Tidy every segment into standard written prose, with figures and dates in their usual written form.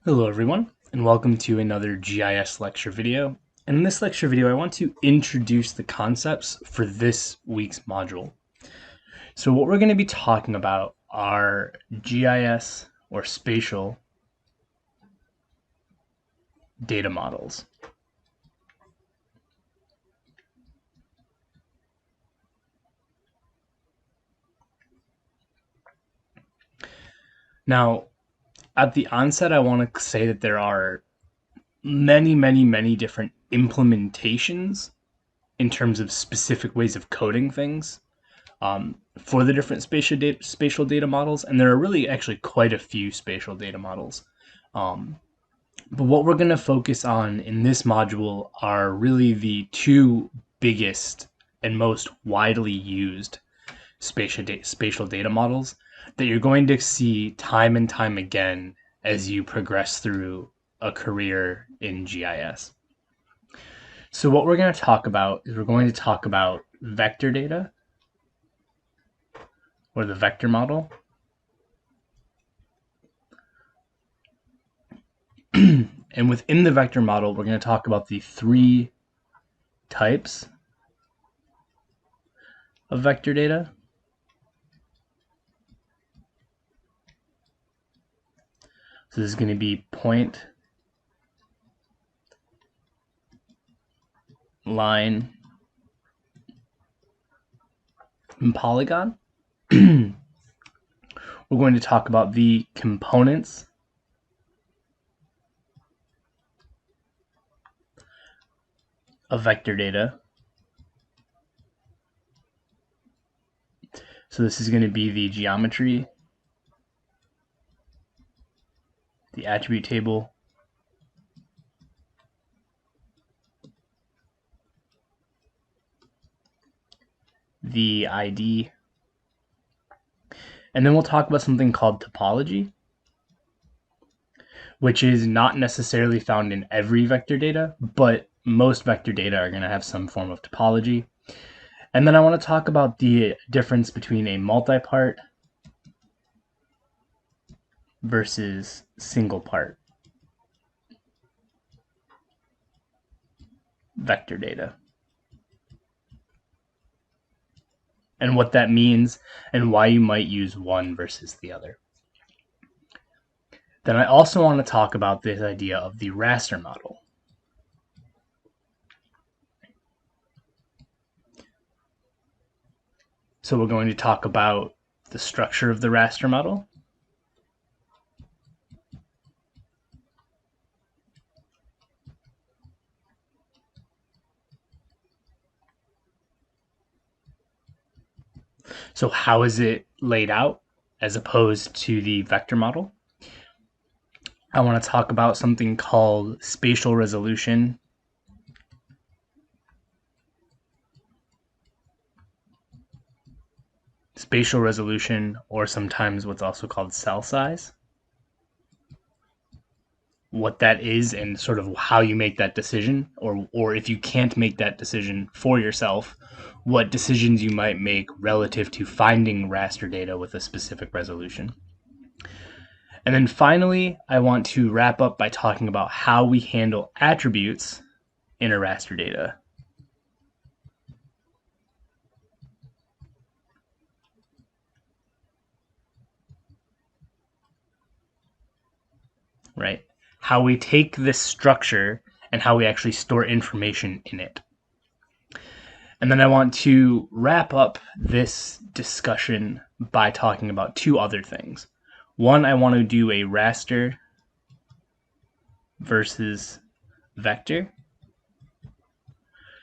Hello everyone, and welcome to another GIS lecture video. And in this lecture video, I want to introduce the concepts for this week's module. So what we're going to be talking about are GIS, or spatial data models. Now, at the onset, I want to say that there are many different implementations in terms of specific ways of coding things for the different spatial data models, and there are really actually quite a few spatial data models. But what we're going to focus on in this module are really the two biggest and most widely used spatial data models that you're going to see time and time again as you progress through a career in GIS. So what we're going to talk about is we're going to talk about vector data, or the vector model. And within the vector model, we're going to talk about the three types of vector data. So this is going to be point, line, and polygon. We're going to talk about the components of vector data. So this is going to be the geometry, the attribute table, the ID, and then we'll talk about something called topology, which is not necessarily found in every vector data, but most vector data are going to have some form of topology. And then I want to talk about the difference between a multi-part versus single part vector data, and what that means and why you might use one versus the other. Then I also want to talk about this idea of the raster model. So we're going to talk about the structure of the raster model, so how is it laid out as opposed to the vector model. I want to talk about something called spatial resolution, or sometimes what's also called cell size, what that is and sort of how you make that decision, or if you can't make that decision for yourself, what decisions you might make relative to finding raster data with a specific resolution. And then finally, I want to wrap up by talking about how we handle attributes in a raster data. Right? How we take this structure and how we actually store information in it. And then I want to wrap up this discussion by talking about two other things. One, I want to do a raster versus vector.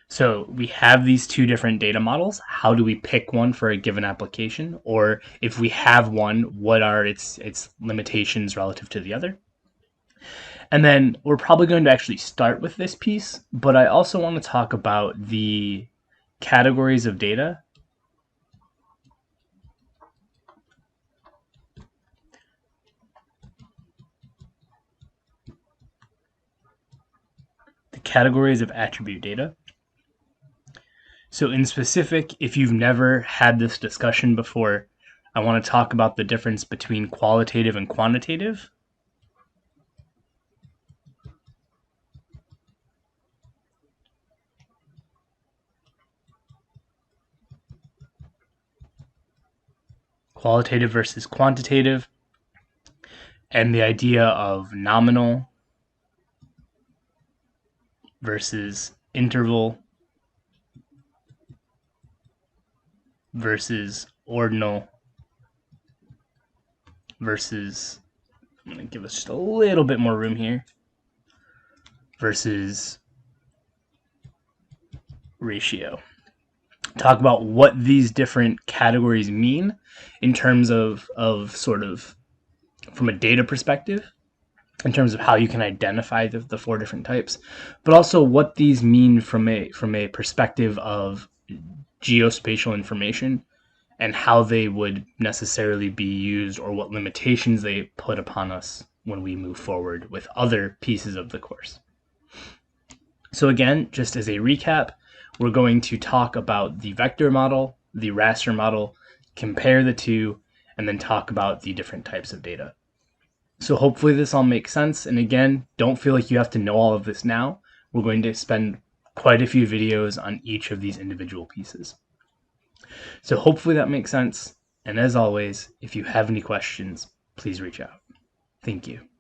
So we have these two different data models. How do we pick one for a given application? Or if we have one, what are its limitations relative to the other? And then we're probably going to actually start with this piece, but I also want to talk about the categories of data. The categories of attribute data. So in specific, if you've never had this discussion before, I want to talk about the difference between qualitative and quantitative. qualitative versus quantitative, and the idea of nominal versus interval versus ordinal versus, I'm going to give us just a little bit more room here, versus ratio. Talk about what these different categories mean in terms of sort of from a data perspective, in terms of how you can identify the four different types, but also what these mean from a perspective of geospatial information and how they would necessarily be used, or what limitations they put upon us when we move forward with other pieces of the course. So again, just as a recap, we're going to talk about the vector model, the raster model, compare the two, and then talk about the different types of data. So hopefully this all makes sense. And again, don't feel like you have to know all of this now. We're going to spend quite a few videos on each of these individual pieces. So hopefully that makes sense. And as always, if you have any questions, please reach out. Thank you.